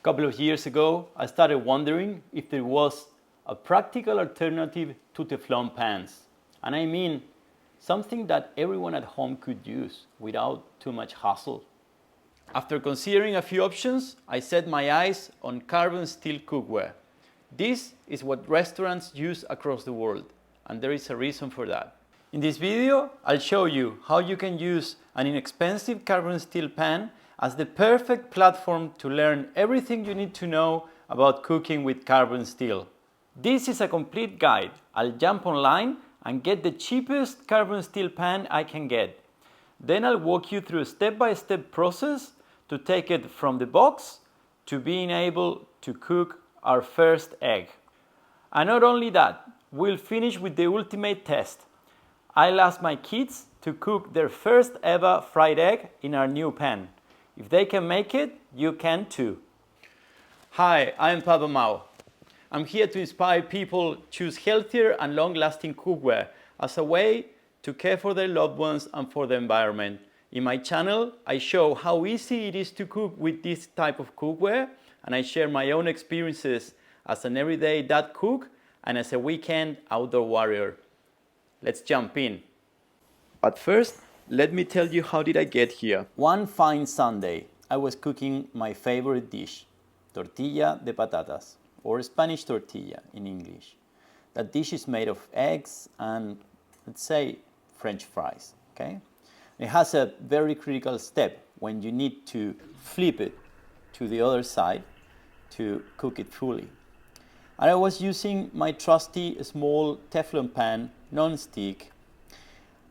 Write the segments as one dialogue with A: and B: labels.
A: couple of years ago, I started wondering if there was a practical alternative to Teflon pans. And I mean, something that everyone at home could use without too much hassle. After considering a few options, I set my eyes on carbon steel cookware. This is what restaurants use across the world, and there is a reason for that. In this video, I'll show you how you can use an inexpensive carbon steel pan as the perfect platform to learn everything you need to know about cooking with carbon steel. This is a complete guide. I'll jump online and get the cheapest carbon steel pan I can get. Then I'll walk you through a step-by-step process to take it from the box to being able to cook our first egg. And not only that, we'll finish with the ultimate test. I'll ask my kids to cook their first ever fried egg in our new pan. If they can make it, you can too. Hi, I'm Papa Mao. I'm here to inspire people choose healthier and long-lasting cookware as a way to care for their loved ones and for the environment. In my channel, I show how easy it is to cook with this type of cookware, and I share my own experiences as an everyday dad cook and as a weekend outdoor warrior. Let's jump in. But first, let me tell you how did I get here. One fine Sunday, I was cooking my favorite dish, tortilla de patatas, or Spanish tortilla in English. That dish is made of eggs and, let's say, French fries, okay? It has a very critical step when you need to flip it to the other side to cook it fully. And I was using my trusty small Teflon pan, non-stick,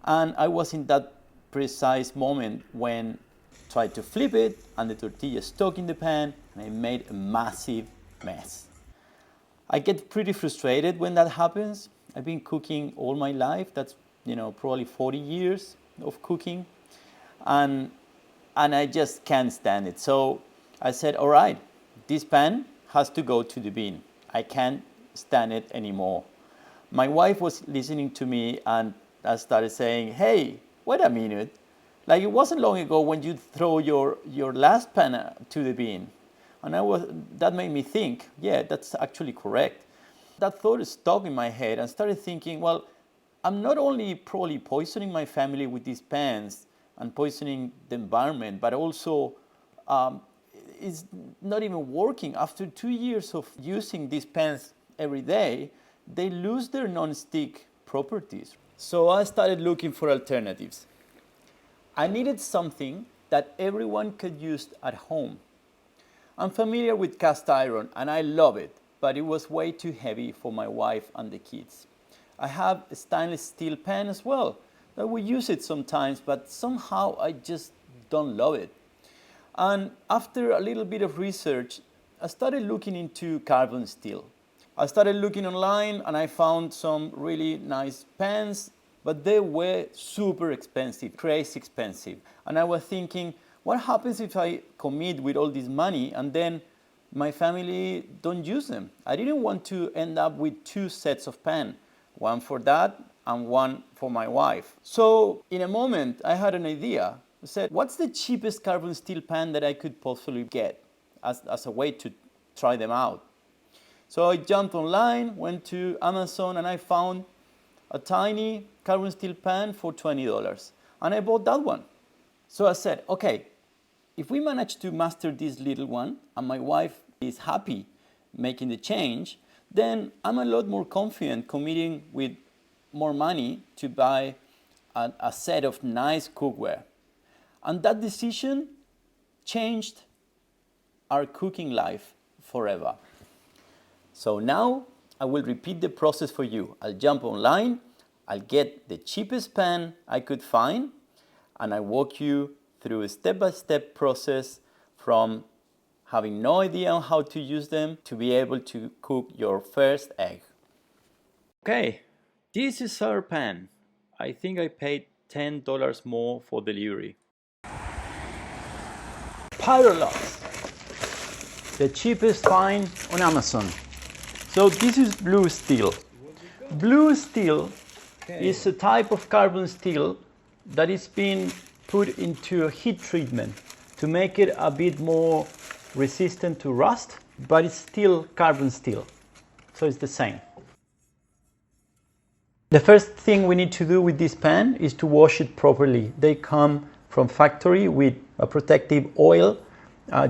A: and I was in that precise moment when I tried to flip it and the tortilla stuck in the pan and I made a massive mess. I get pretty frustrated when that happens. I've been cooking all my life. That's, probably 40 years of cooking. And I just can't stand it. So I said, all right, this pan has to go to the bin. I can't stand it anymore. My wife was listening to me and I started saying, hey, wait a minute. Like, it wasn't long ago when you throw your last pan to the bin. And that made me think, yeah, that's actually correct. That thought stuck in my head and started thinking, well, I'm not only probably poisoning my family with these pans and poisoning the environment, but also it's not even working. After 2 years of using these pans every day, they lose their non-stick properties. So I started looking for alternatives. I needed something that everyone could use at home. I'm familiar with cast iron and I love it, but it was way too heavy for my wife and the kids. I have a stainless steel pan as well. That we use it sometimes, but somehow I just don't love it. And after a little bit of research, I started looking into carbon steel. I started looking online and I found some really nice pans, but they were super expensive, crazy expensive. And I was thinking, what happens if I commit with all this money and then my family don't use them? I didn't want to end up with two sets of pans, one for dad and one for my wife. So in a moment, I had an idea. I said, what's the cheapest carbon steel pan that I could possibly get as a way to try them out? So I jumped online, went to Amazon, and I found a tiny carbon steel pan for $20. And I bought that one. So I said, okay, if we manage to master this little one, and my wife is happy making the change, then I'm a lot more confident committing with more money to buy a set of nice cookware. And that decision changed our cooking life forever. So now I will repeat the process for you. I'll jump online, I'll get the cheapest pan I could find, and I walk you through a step-by-step process from having no idea on how to use them to be able to cook your first egg. Okay, this is our pan. I think I paid $10 more for delivery. Pyrolux, the cheapest find on Amazon. So this is blue steel. Blue steel is a type of carbon steel that is being put into a heat treatment to make it a bit more resistant to rust, but it's still carbon steel, so it's the same. The first thing we need to do with this pan is to wash it properly. They come from factory with a protective oil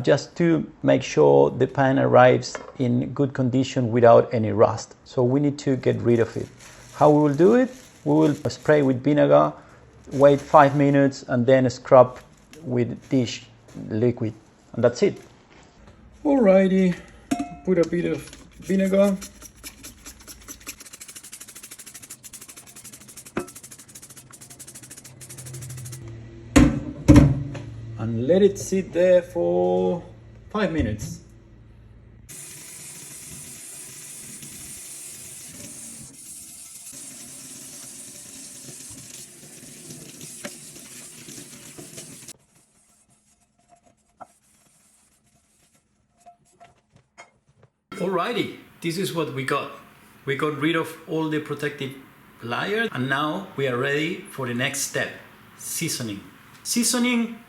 A: just to make sure the pan arrives in good condition without any rust. So we need to get rid of it. How we will do it? We will spray with vinegar, wait 5 minutes, and then scrub with dish liquid, and that's it. Alrighty, put a bit of vinegar. And let it sit there for 5 minutes. Alrighty, this is what we got. We got rid of all the protective layer, and now we are ready for the next step, seasoning. Seasoning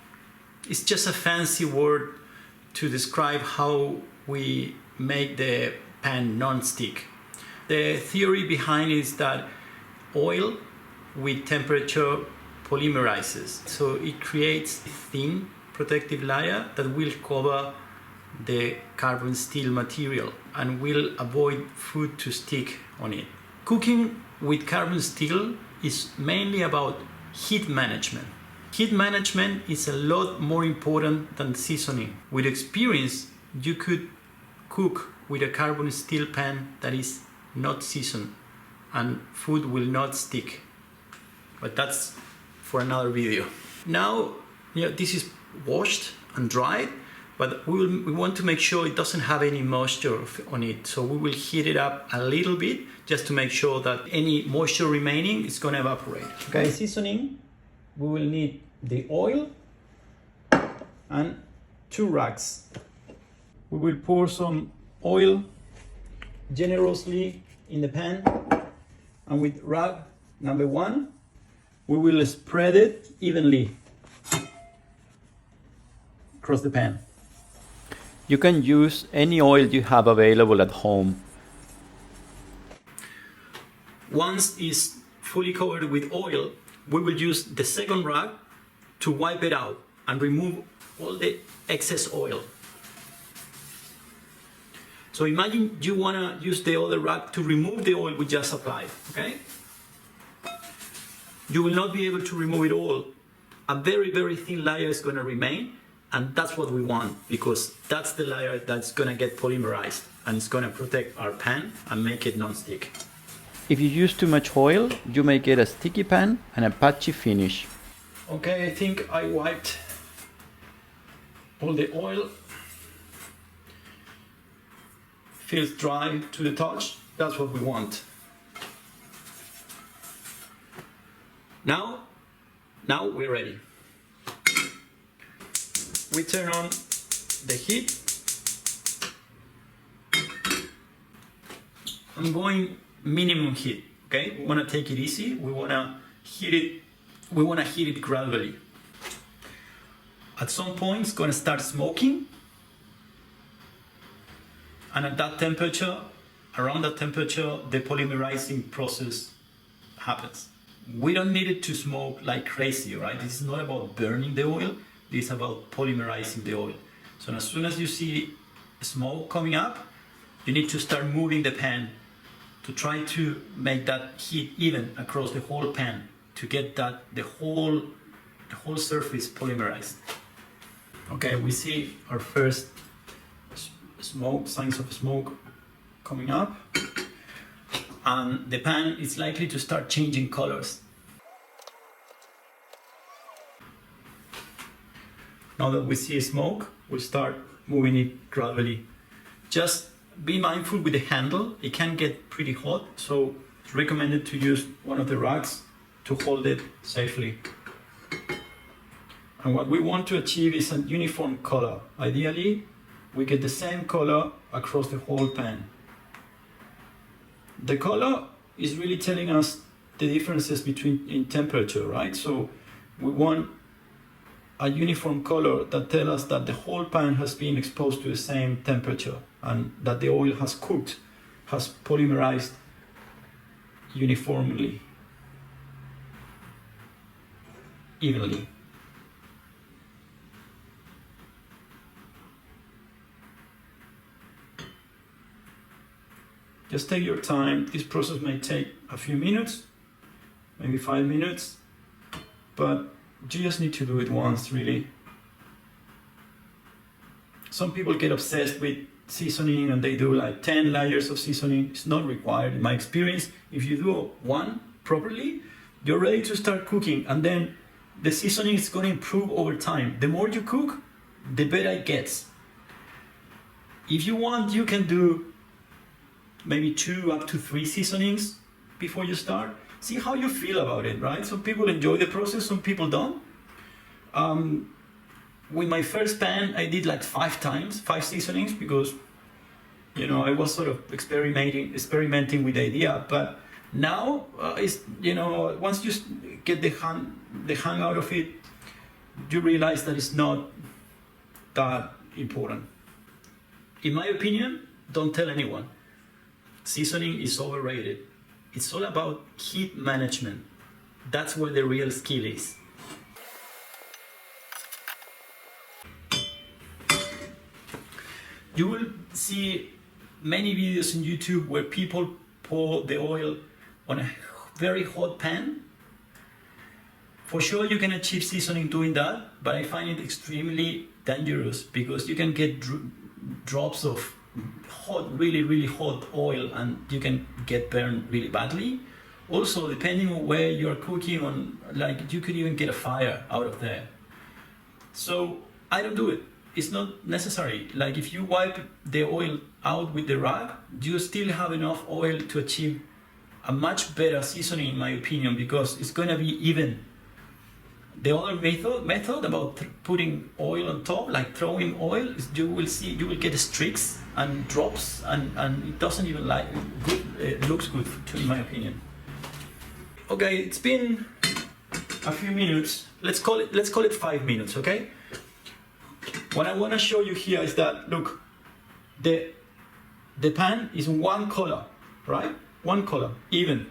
A: is just a fancy word to describe how we make the pan non-stick. The theory behind it is that oil with temperature polymerizes, so it creates a thin protective layer that will cover the carbon steel material and will avoid food to stick on it. Cooking with carbon steel is mainly about heat management. Heat management is a lot more important than seasoning. With experience, you could cook with a carbon steel pan that is not seasoned and food will not stick. But that's for another video. Now, this is washed and dried, but we want to make sure it doesn't have any moisture on it. So we will heat it up a little bit just to make sure that any moisture remaining is going to evaporate. Okay, seasoning, we will need the oil and 2 rags. We will pour some oil generously in the pan, and with rag number 1, we will spread it evenly across the pan. You can use any oil you have available at home. Once it's fully covered with oil, we will use the second rag to wipe it out and remove all the excess oil. So imagine you want to use the other rag to remove the oil we just applied, okay? You will not be able to remove it all. A very, very thin layer is going to remain, and that's what we want, because that's the layer that's going to get polymerized and it's going to protect our pan and make it non-stick. If you use too much oil, you may get a sticky pan and a patchy finish. Okay, I think I wiped all the oil. Feels dry to the touch. That's what we want. Now we're ready. We turn on the heat. I'm going minimum heat, okay? We want to take it easy. We want to heat it gradually. At some point it's going to start smoking, and at that temperature, around that temperature, the polymerizing process happens. We don't need it to smoke like crazy, right? This is not about burning the oil, this is about polymerizing the oil. So as soon as you see smoke coming up, you need to start moving the pan to try to make that heat even across the whole pan, to get that the whole surface polymerized. Okay, we see our first smoke, signs of smoke coming up, and the pan is likely to start changing colors. Now that we see smoke, we'll start moving it gradually. Just be mindful with the handle, it can get pretty hot, so it's recommended to use one of the rags to hold it safely. And what we want to achieve is a uniform color. Ideally, we get the same color across the whole pan. The color is really telling us the differences in temperature, right? So we want
B: a uniform color that tell us that the whole pan has been exposed to the same temperature and that the oil has cooked, has polymerized uniformly, evenly. Just take your time. This process may take a few minutes, maybe 5 minutes, but you just need to do it once, really. Some people get obsessed with seasoning and they do like 10 layers of seasoning. It's not required. In my experience, if you do one properly, you're ready to start cooking, and then the seasoning is going to improve over time. The more you cook, the better it gets. If you want, you can do maybe 2 up to 3 seasonings before you start. See how you feel about it, right? Some people enjoy the process, some people don't. With my first pan, I did like 5 seasonings, because I was sort of experimenting with the idea. But now it's once you get the hang out of it, you realize that it's not that important. In my opinion, don't tell anyone. Seasoning is overrated. It's all about heat management. That's where the real skill is. You will see many videos on YouTube where people pour the oil on a very hot pan. For sure you can achieve seasoning doing that, but I find it extremely dangerous, because you can get drops of hot, really hot oil, and you can get burned really badly. Also, depending on where you're cooking on, like, you could even get a fire out of there. So I don't do it. It's not necessary. Like, if you wipe the oil out with the rag, you still have enough oil to achieve a much better seasoning, in my opinion, because it's going to be even. The other method about putting oil on top, like throwing oil, is you will get streaks and drops, and it doesn't even it looks good, in my opinion. Okay, it's been a few minutes. Let's call it 5 minutes, okay? What I want to show you here is that, look, the pan is one color, right? One color, even,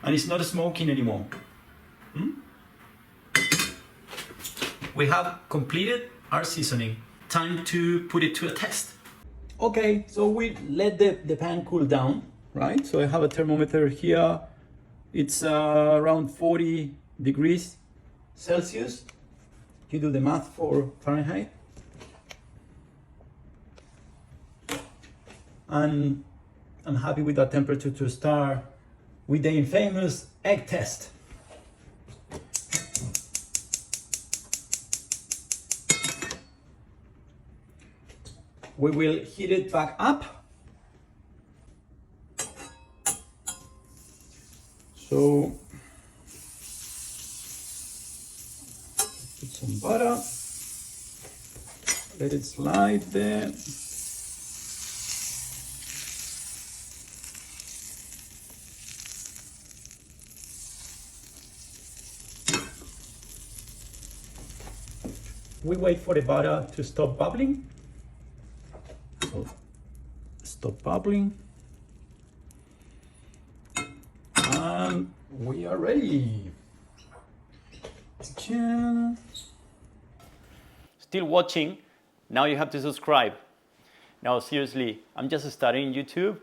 B: and it's not smoking anymore. We have completed our seasoning. Time to put it to a test. Okay, so we let the pan cool down, right? So I have a thermometer here. It's around 40 degrees Celsius. You do the math for Fahrenheit. And I'm happy with that temperature to start with the infamous egg test. We will heat it back up. So put some butter, let it slide there. We wait for the butter to stop bubbling. So stop bubbling, and we are ready.
A: Still watching? Now you have to subscribe. Now seriously, I'm just starting YouTube,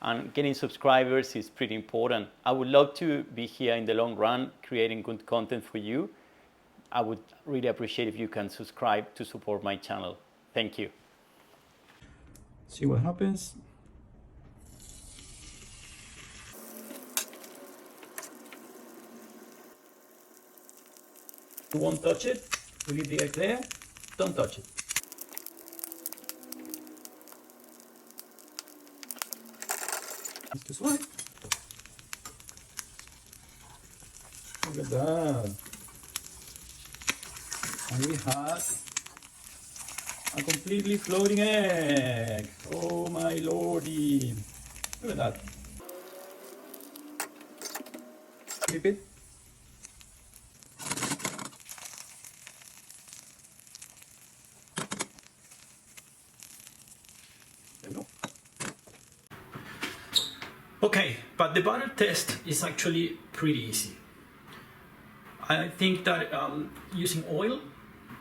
A: and getting subscribers is pretty important. I would love to be here in the long run, creating good content for you. I would really appreciate if you can subscribe to support my channel. Thank you.
B: See what happens. You won't touch it. We leave the egg there. Don't touch it. It's this way. Look at that. And we have a completely floating egg. Oh my lordy. Look at that. Flip it. Okay, but the butter test is actually pretty easy. I think that using oil,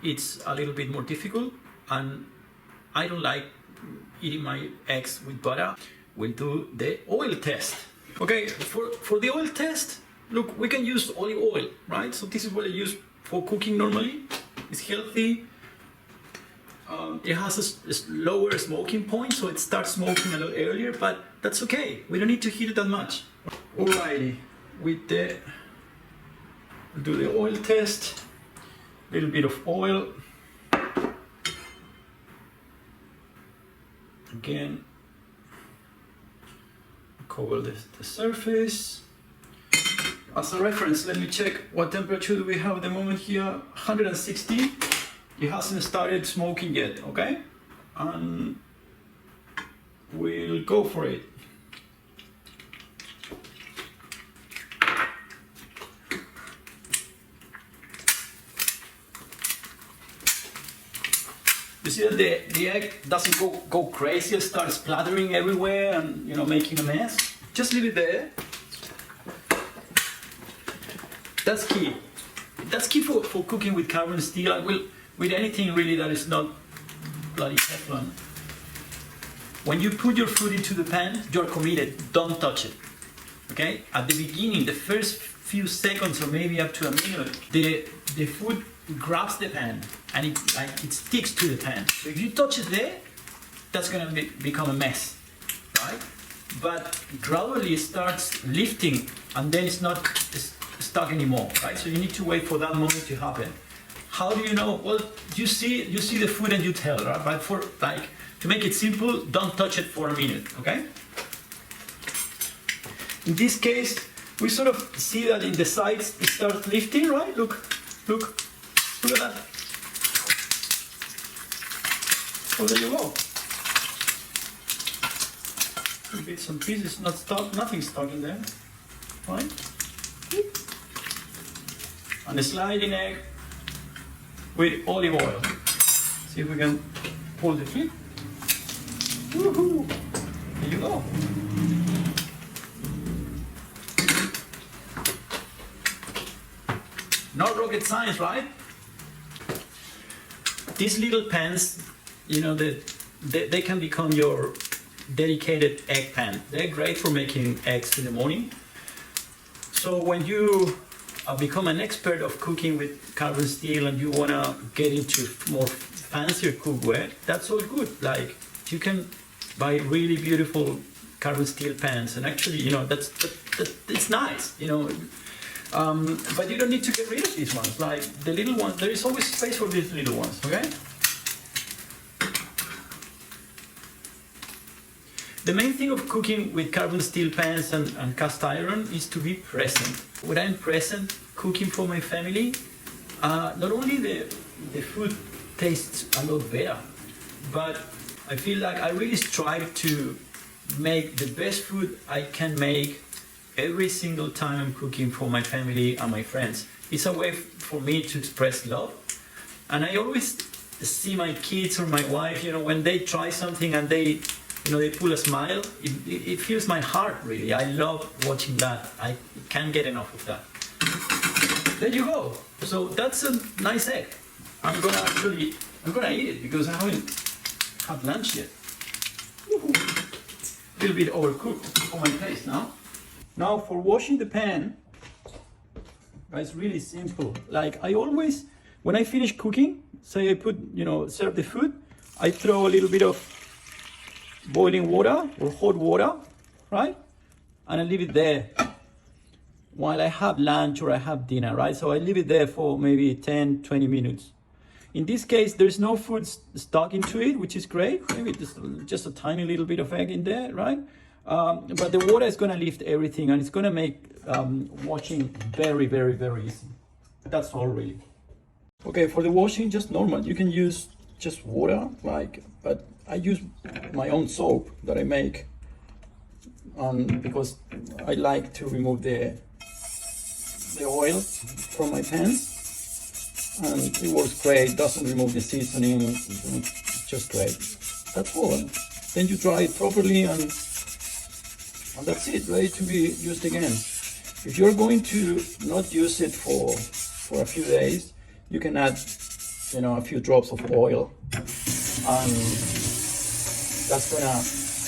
B: it's a little bit more difficult, and I don't like eating my eggs with butter. We'll do the oil test. Okay, for the oil test, look, we can use olive oil, right? So this is what I use for cooking normally. It's healthy. It has a lower smoking point, so it starts smoking a lot earlier, but that's okay. We don't need to heat it that much. Alrighty, we'll do the oil test. A little bit of oil. Again, cover the surface. As a reference, let me check what temperature do we have at the moment here. 160. It hasn't started smoking yet, okay? And we'll go for it. You see that the egg doesn't go crazy, it starts splattering everywhere and, you know, making a mess. Just leave it there. That's key. That's key for cooking with carbon steel and with anything really that is not bloody Teflon. When you put your food into the pan, you're committed. Don't touch it. Okay? At the beginning, the first few seconds or maybe up to a minute, the food grabs the pan and it sticks to the pan. So if you touch it there, that's gonna become a mess, right? But gradually it starts lifting and then it's not stuck anymore, right? So you need to wait for that moment to happen. How do you know? Well, you see the food and you tell, right? But to make it simple, don't touch it for a minute, okay? In this case, we sort of see that in the sides it starts lifting, right? Look at that. Oh, there you go. Bits and pieces, not stuck, nothing stuck in there, right? And the sliding egg with olive oil. See if we can pull the flip. Woohoo! There you go. Not rocket science, right? These little pans, you know, they can become your dedicated egg pan. They're great for making eggs in the morning. So when you become an expert of cooking with carbon steel and you want to get into more fancier cookware, that's all good. Like, you can buy really beautiful carbon steel pans, and actually, you know, it's nice, you know. But you don't need to get rid of these ones. Like the little ones, there is always space for these little ones, okay? The main thing of cooking with carbon steel pans and cast iron is to be present. When I'm present cooking for my family, not only the food tastes a lot better, but I feel like I really strive to make the best food I can make every single time I'm cooking for my family and my friends. It's a way for me to express love. And I always see my kids or my wife, you know, when they try something and they pull a smile, it fills my heart, really. I love watching that. I can't get enough of that. There you go. So that's a nice egg. I'm gonna eat it because I haven't had lunch yet. A little bit overcooked on my place now. Now for washing the pan, it's really simple. Like I always, when I finish cooking, say I serve the food, I throw a little bit of boiling water or hot water, right? And I leave it there while I have lunch or I have dinner, right? So I leave it there for maybe 10, 20 minutes. In this case, there's no food stuck into it, which is great. Maybe just a tiny little bit of egg in there, right? But the water is gonna lift everything and it's gonna make washing very, very, very easy. That's all really. Okay, for the washing, just normal. You can use just water, but I use my own soap that I make because I like to remove the oil from my pans. And it works great, doesn't remove the seasoning, it's just great. That's all. Then you dry it properly and and that's it, ready to be used again. If you're going to not use it for a few days, you can add, a few drops of oil, and that's gonna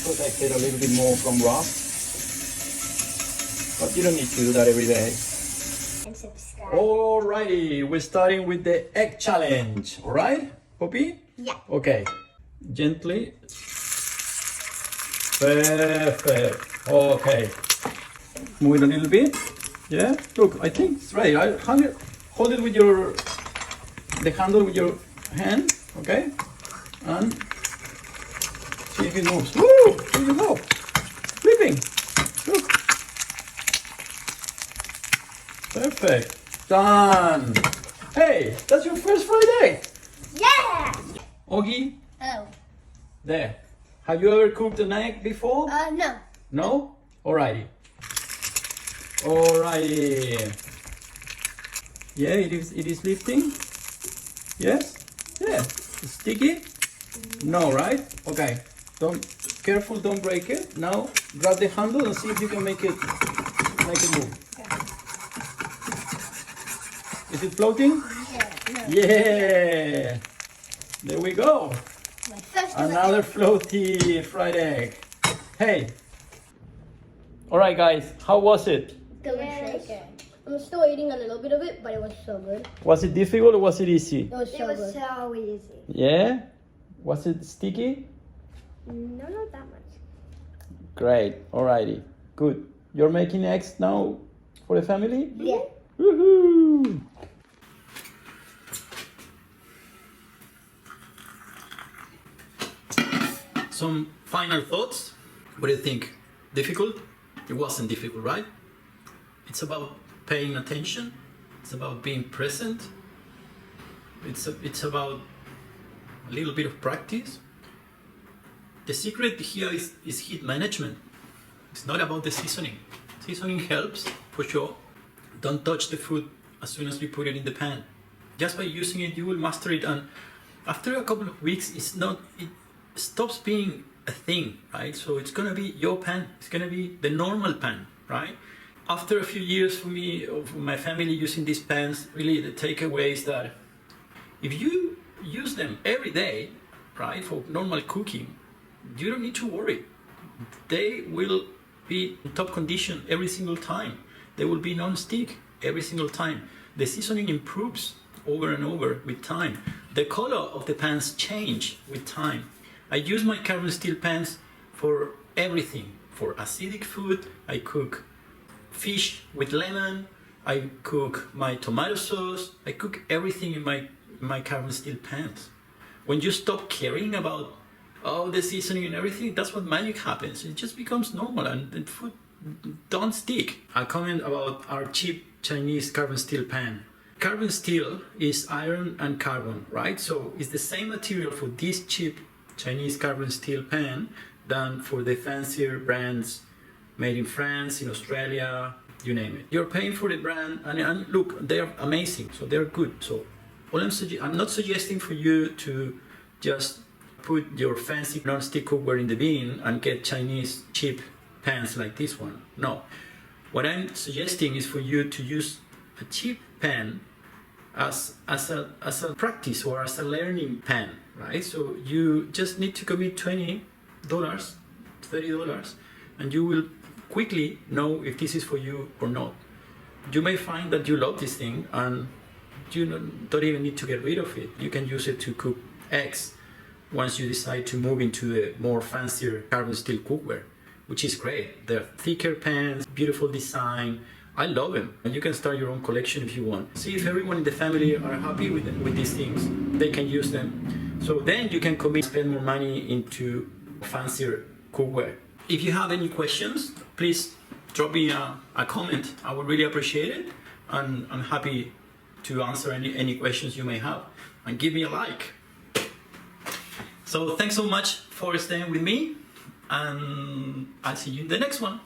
B: protect it a little bit more from rust. But you don't need to do that every day.
C: And subscribe.
B: Alrighty, we're starting with the egg challenge. Alright, Poppy?
C: Yeah.
B: Okay, gently. Perfect. Okay. Move it a little bit. Yeah. Look, I think it's ready. Hold it with the handle with your hand. Okay. And see if it moves. Woo! There you go. Flipping. Look. Perfect. Done. Hey, that's your first fried egg.
C: Yeah.
B: Augie,
C: Oh.
B: there. Have you ever cooked an egg before?
C: No.
B: No? Alrighty. Alrighty. Yeah, it is lifting. Yes? Yeah. Sticky? No, right? Okay. Careful, don't break it. Now grab the handle and see if you can make it move. Is it floating?
C: Yeah. No.
B: Yeah. There we go.
C: My first
B: Another floaty fried egg. Hey.
A: All right, guys, how was it?
C: delicious. I'm still eating a little bit of it, but it was so good.
A: Was it difficult or was it easy?
C: It was so good.
D: so easy.
A: Yeah? Was it sticky?
D: No, not that much.
A: Great. Alrighty. Good. You're making eggs now for the family?
C: Yeah.
A: Woohoo!
B: Some final thoughts. What do you think? Difficult? It wasn't difficult, right? It's about paying attention. It's about being present. It's about a little bit of practice. The secret here is heat management. It's not about the seasoning. Seasoning helps, for sure. Don't touch the food as soon as you put it in the pan. Just by using it, you will master it, and after a couple of weeks, it stops being a thing, right? So it's gonna be your pan. It's gonna be the normal pan, right? After a few years for me, or for my family using these pans, really the takeaway is that if you use them every day, right, for normal cooking, you don't need to worry. They will be in top condition every single time. They will be non-stick every single time. The seasoning improves over and over with time. The color of the pans change with time. I use my carbon steel pans for everything. For acidic food, I cook fish with lemon, I cook my tomato sauce, I cook everything in my carbon steel pans. When you stop caring about all the seasoning and everything, that's when magic happens. It just becomes normal and the food don't stick. A comment about our cheap Chinese carbon steel pan. Carbon steel is iron and carbon, right? So it's the same material for this cheap Chinese carbon steel pan than for the fancier brands made in France, in Australia, you name it. You're paying for the brand, and look, they're amazing, so they're good. So I'm not suggesting for you to just put your fancy non-stick cookware in the bin and get Chinese cheap pans like this one. No. What I'm suggesting is for you to use a cheap pan as a practice or as a learning pan, right? So you just need to commit $20, $30, and you will quickly know if this is for you or not. You may find that you love this thing and you don't even need to get rid of it. You can use it to cook eggs once you decide to move into the more fancier carbon steel cookware, which is great. They're thicker pans, beautiful design. I love them. And you can start your own collection if you want. See if everyone in the family are happy with these things. They can use them. So then you can spend more money into fancier cookware. If you have any questions, please drop me a comment. I would really appreciate it. And I'm happy to answer any questions you may have. And give me a like. So thanks so much for staying with me. And I'll see you in the next one.